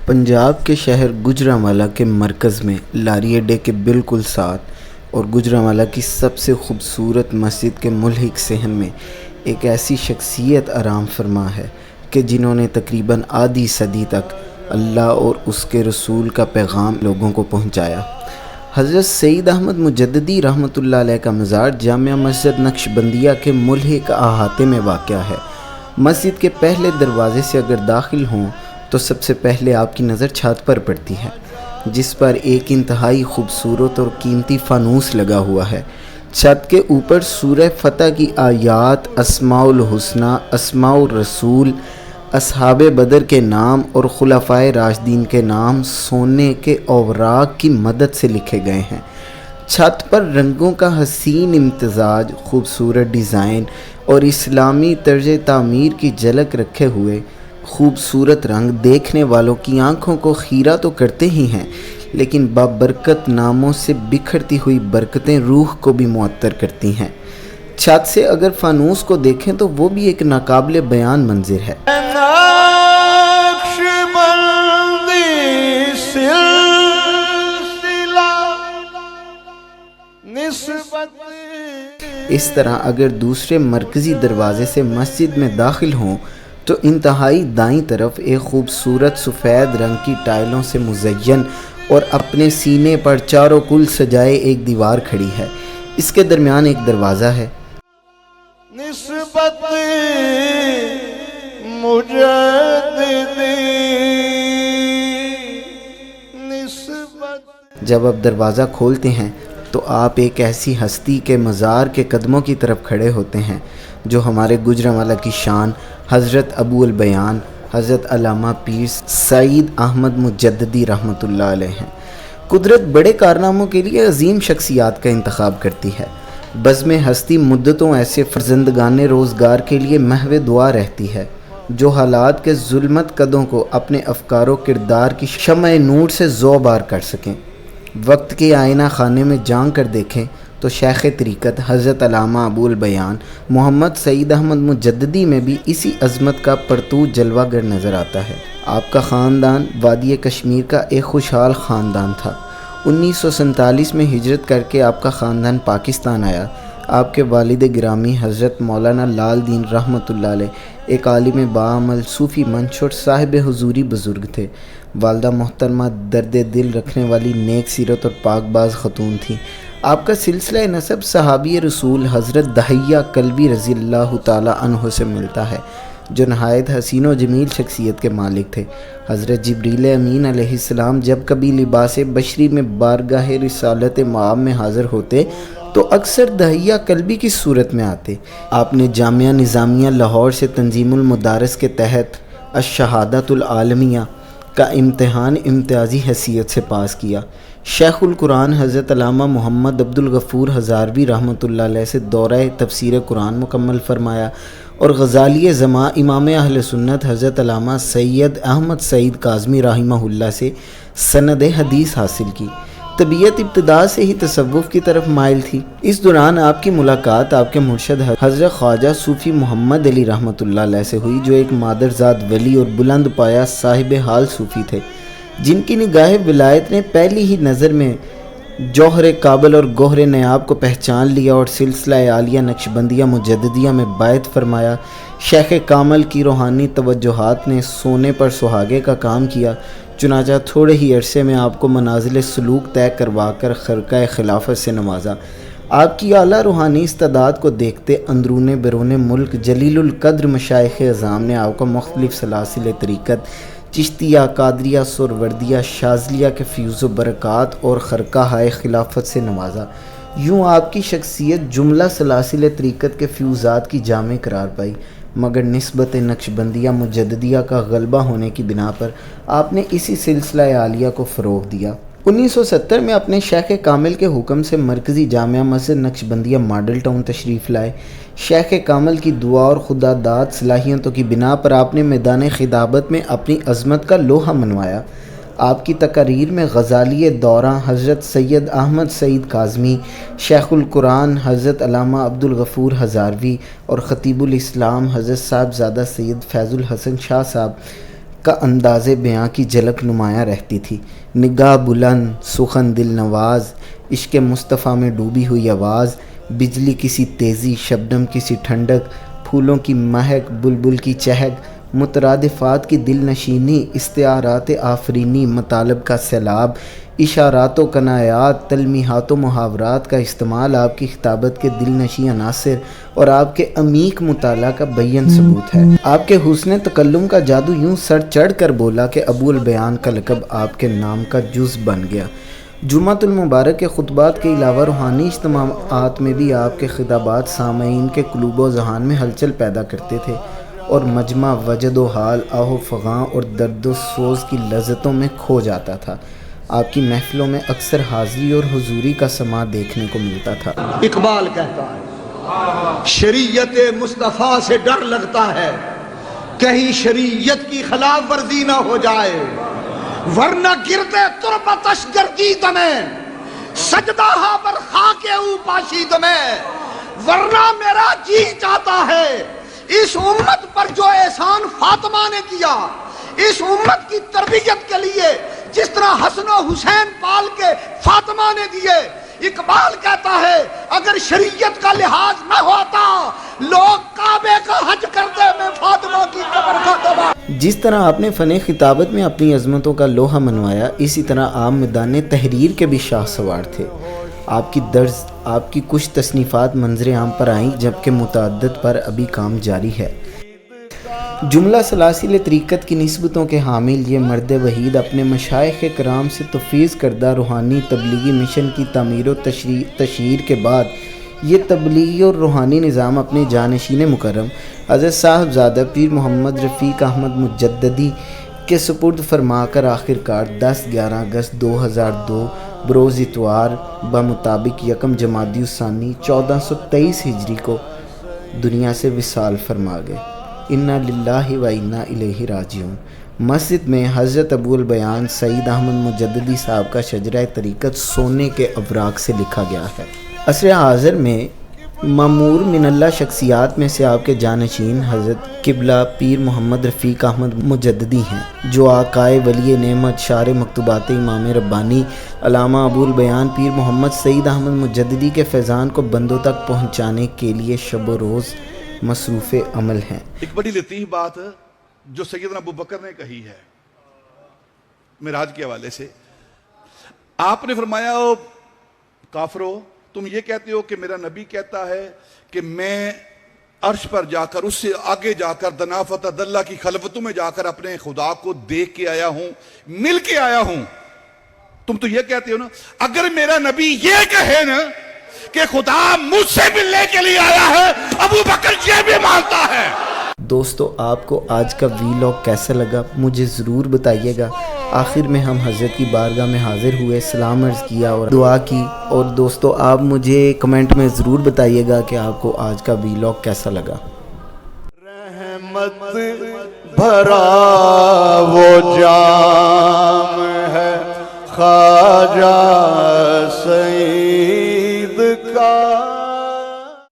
پنجاب کے شہر گوجرانوالہ کے مرکز میں لاری اڈے کے بالکل ساتھ اور گوجرانوالہ کی سب سے خوبصورت مسجد کے ملحق صحن میں ایک ایسی شخصیت آرام فرما ہے کہ جنہوں نے تقریباً آدھی صدی تک اللہ اور اس کے رسول کا پیغام لوگوں کو پہنچایا۔ حضرت سید احمد مجددی رحمۃ اللہ علیہ کا مزار جامع مسجد نقشبندیہ کے ملحق احاطے میں واقع ہے۔ مسجد کے پہلے دروازے سے اگر داخل ہوں تو سب سے پہلے آپ کی نظر چھت پر پڑتی ہے، جس پر ایک انتہائی خوبصورت اور قیمتی فانوس لگا ہوا ہے۔ چھت کے اوپر سورہ فتح کی آیات، اسماء الحسنی، اسماء الرسول، اصحاب بدر کے نام اور خلفائے راشدین کے نام سونے کے اوراق کی مدد سے لکھے گئے ہیں۔ چھت پر رنگوں کا حسین امتزاج، خوبصورت ڈیزائن اور اسلامی طرز تعمیر کی جھلک رکھے ہوئے خوبصورت رنگ دیکھنے والوں کی آنکھوں کو خیرہ تو کرتے ہی ہیں، لیکن بابرکت ناموں سے بکھرتی ہوئی برکتیں روح کو بھی معطر کرتی ہیں۔ چھت سے اگر فانوس کو دیکھیں تو وہ بھی ایک ناقابل بیان منظر ہے۔ اس طرح اگر دوسرے مرکزی دروازے سے مسجد میں داخل ہوں تو انتہائی دائیں طرف ایک خوبصورت سفید رنگ کی ٹائلوں سے مزین اور اپنے سینے پر چاروں کل سجائے ایک دیوار کھڑی ہے۔ اس کے درمیان ایک دروازہ ہے۔ جب آپ دروازہ کھولتے ہیں تو آپ ایک ایسی ہستی کے مزار کے قدموں کی طرف کھڑے ہوتے ہیں جو ہمارے گوجرانوالہ کی شان حضرت ابو البیان حضرت علامہ پیر سید احمد مجددی رحمۃ اللہ علیہ ہیں۔ قدرت بڑے کارناموں کے لیے عظیم شخصیات کا انتخاب کرتی ہے۔ بزم ہستی مدتوں ایسے فرزندگان روزگار کے لیے محو دعا رہتی ہے جو حالات کے ظلمت قدوں کو اپنے افکار و کردار کی شمع نور سے زوبار کر سکیں۔ وقت کے آئینہ خانے میں جان کر دیکھیں تو شیخ طریقت حضرت علامہ ابو البیان محمد سعید احمد مجددی میں بھی اسی عظمت کا پرتو جلوہ گر نظر آتا ہے۔ آپ کا خاندان وادی کشمیر کا ایک خوشحال خاندان تھا۔ 1947 میں ہجرت کر کے آپ کا خاندان پاکستان آیا۔ آپ کے والد گرامی حضرت مولانا لال دین رحمۃ اللہ علیہ ایک عالم باعمل صوفی منشور صاحب حضوری بزرگ تھے۔ والدہ محترمہ درد دل رکھنے والی نیک سیرت اور پاک باز خاتون تھیں۔ آپ کا سلسلہ نسب صحابی رسول حضرت دہیہ کلبی رضی اللہ تعالی عنہ سے ملتا ہے، جو نہایت حسین و جمیل شخصیت کے مالک تھے۔ حضرت جبریل امین علیہ السلام جب کبھی لباس بشری میں بارگاہ رسالت مآب میں حاضر ہوتے تو اکثر دہیہ کلبی کی صورت میں آتے۔ آپ نے جامعہ نظامیہ لاہور سے تنظیم المدارس کے تحت الشہادۃ العالمیہ کا امتحان امتیازی حیثیت سے پاس کیا۔ شیخ القرآن حضرت علامہ محمد عبدالغفور ہزاروی رحمۃ اللہ علیہ سے دورہ تفسیر قرآن مکمل فرمایا اور غزالی زماں امام اہل سنت حضرت علامہ سید احمد سعید کاظمی رحمہ اللہ سے سند حدیث حاصل کی۔ طبیعت ابتدا سے ہی تصوف کی طرف مائل تھی۔ اس دوران آپ کی ملاقات آپ کے مرشد حضرت خواجہ صوفی محمد علی رحمۃ اللہ علیہ سے ہوئی، جو ایک مادرزاد ولی اور بلند پایہ صاحب حال صوفی تھے، جن کی نگاہ ولایت نے پہلی ہی نظر میں جوہر کابل اور گوہر نیاب کو پہچان لیا اور سلسلہ عالیہ نقشبندیہ مجددیہ میں بیعت فرمایا۔ شیخ کامل کی روحانی توجہات نے سونے پر سہاگے کا کام کیا، چنانچہ تھوڑے ہی عرصے میں آپ کو منازل سلوک طے کروا کر خرقہ خلافت سے نوازا۔ آپ کی اعلیٰ روحانی استعداد کو دیکھتے اندرون بیرون ملک جلیل القدر مشائخ اعظام نے آپ کو مختلف سلاسل طریقت چشتیہ، قادریہ، سہروردیہ، شاذلیہ کے فیوز و برکات اور خرقہ خلافت سے نوازا۔ یوں آپ کی شخصیت جملہ سلاسل طریقت کے فیوزات کی جامع قرار پائی، مگر نسبت نقشبندیہ مجددیہ کا غلبہ ہونے کی بنا پر آپ نے اسی سلسلہ عالیہ کو فروغ دیا۔ 1970 میں اپنے شیخ کامل کے حکم سے مرکزی جامع مسجد نقشبندیہ ماڈل ٹاؤن تشریف لائے۔ شیخ کامل کی دعا اور خدا داد صلاحیتوں کی بنا پر آپ نے میدان خطابت میں اپنی عظمت کا لوہا منوایا۔ آپ کی تقاریر میں غزالی دورہ حضرت سید احمد سعید کاظمی، شیخ القرآن حضرت علامہ عبدالغفور ہزاروی اور خطیب الاسلام حضرت صاحبزادہ سید فیض الحسن شاہ صاحب کا انداز بیاں کی جھلک نمایاں رہتی تھی۔ نگاہ بلند، سخن دل نواز، عشق مصطفیٰ میں ڈوبی ہوئی آواز، بجلی کسی تیزی، شبنم کسی ٹھنڈک، پھولوں کی مہک، بلبل کی چہک، مترادفات کی دل نشینی، استعارات آفرینی، مطالب کا سیلاب، اشارات و کنایات، تلمیحات و محاورات کا استعمال آپ کی خطابت کے دل نشیں عناصر اور آپ کے عمیق مطالعہ کا بین ثبوت ہے۔ آپ کے حسن تکلم کا جادو یوں سر چڑھ کر بولا کہ ابو البیان کا لقب آپ کے نام کا جز بن گیا۔ جمعۃ المبارک کے خطبات کے علاوہ روحانی اجتماعات میں بھی آپ کے خطابات سامعین کے قلوب و ذہان میں ہلچل پیدا کرتے تھے اور مجمع وجد و حال، آہ و فغاں اور درد و سوز کی لذتوں میں کھو جاتا تھا۔ آپ کی محفلوں میں اکثر حاضری اور حضوری کا سماع دیکھنے کو ملتا تھا۔ اقبال کہتا ہے شریعت مصطفیٰ سے ڈر لگتا ہے کہیں شریعت کی خلاف ورزی نہ ہو جائے، ورنہ گرتے تربتش گردید میں سجدہ پر خاک او پاشید میں، ورنہ میرا جی چاہتا ہے اس امت پر جو احسان فاطمہ نے کیا، اس امت کی تربیت کے لیے جس طرح حسن و حسین پال کے فاطمہ نے دیے۔ اقبال کہتا ہے اگر شریعت کا لحاظ نہ ہوتا لوگ کعبے کا حج کرتے، میں فاطمہ کی قبر کا تباہ۔ جس طرح آپ نے فن خطابت میں اپنی عظمتوں کا لوہا منوایا، اسی طرح آپ میدان تحریر کے بھی شاہ سوار تھے۔ آپ کی درج، آپ کی کچھ تصنیفات منظر عام پر آئیں، جبکہ متعدد پر ابھی کام جاری ہے۔ جملہ سلاسل طریقت کی نسبتوں کے حامل یہ مرد وحید اپنے مشائخ کرام سے تفویض کردہ روحانی تبلیغی مشن کی تعمیر و تشہیر کے بعد یہ تبلیغی اور روحانی نظام اپنے جانشین مکرم حضرت صاحبزادہ پیر محمد رفیق احمد مجددی کے سپرد فرما کر آخرکار 10-11 اگست 2002 بروز اتوار بمطابق 1 جمادی الثانی 1423 ہجری کو دنیا سے وصال فرما گئے۔ انا للہ و انا الیہ راجعون۔ مسجد میں حضرت ابو البیان سعید احمد مجددی صاحب کا شجرہ طریقت سونے کے اوراق سے لکھا گیا ہے۔ عصر حاضر میں معمور من اللہ شخصیات میں سے آپ کے جانشین حضرت قبلہ پیر محمد رفیق احمد مجددی ہیں، جو آقائے ولی نعمت شارع مکتوبات امام ربانی علامہ ابو البیان پیر محمد سعید احمد مجددی کے فیضان کو بندوں تک پہنچانے کے لیے شب و روز مصروف عمل ہیں۔ ایک بڑی لطیف بات جو سیدنا ابو بکر نے کہی ہے معراج کے حوالے سے، آپ نے فرمایا او کافرو، تم یہ کہتے ہو کہ میرا نبی کہتا ہے کہ میں عرش پر جا کر اس سے آگے جا کر دنافت اللہ کی خلوتوں میں جا کر اپنے خدا کو دیکھ کے آیا ہوں، مل کے آیا ہوں۔ تم تو یہ کہتے ہو نا، اگر میرا نبی یہ کہے نا کہ خدا مجھ سے ملنے کے لیے آیا ہے، ابو بکر یہ بھی مانتا ہے۔ دوستو، آپ کو آج کا ویلاگ کیسا لگا مجھے ضرور بتائیے گا۔ آخر میں ہم حضرت کی بارگاہ میں حاضر ہوئے، سلام عرض کیا اور دعا کی، اور دوستو آپ مجھے کمنٹ میں ضرور بتائیے گا کہ آپ کو آج کا ویلاگ کیسا لگا۔ رحمت بھرا وہ جام ہے خواجہ